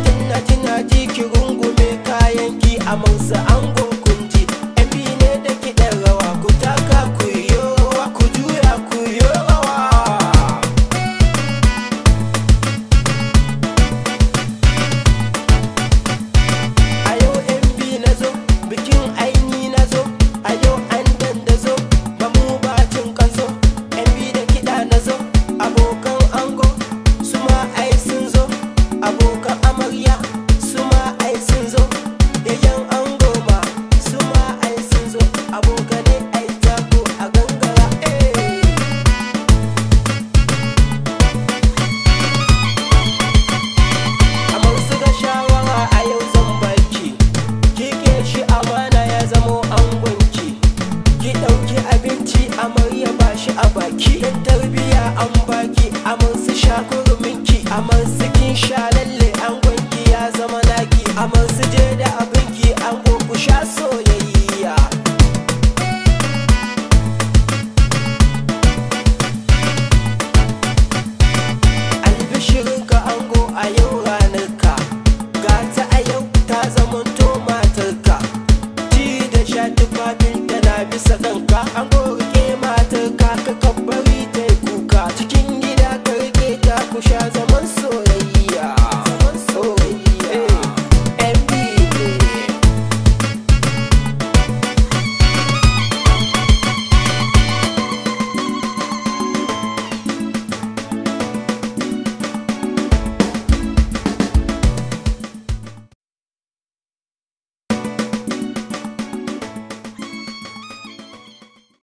tina ji ki rungume kayan ki a mausa angon kunji. MB ne da kiɗan rawa ku taka ku yi rawa ku juya ku yi rawa. A yau MB na zo bikin aini na zo, a yau an dandazo ba mu bacin kanzo. MB da kiɗa na zo abokan ango su ma ai sun zo, abokan amarya su ma ai sun zo, yayan ango ma su ma ai sun zo, abokane ai tako a gangara Amar su ga shawara a yau zan baki, kike shi amana ya zamo angonki, ki ɗauki abinci amarya ba shi a baki, dan tarbiya an baki amar su sha kuruminki, amar su kin sha lalle angonki ya zama naki, amar su je da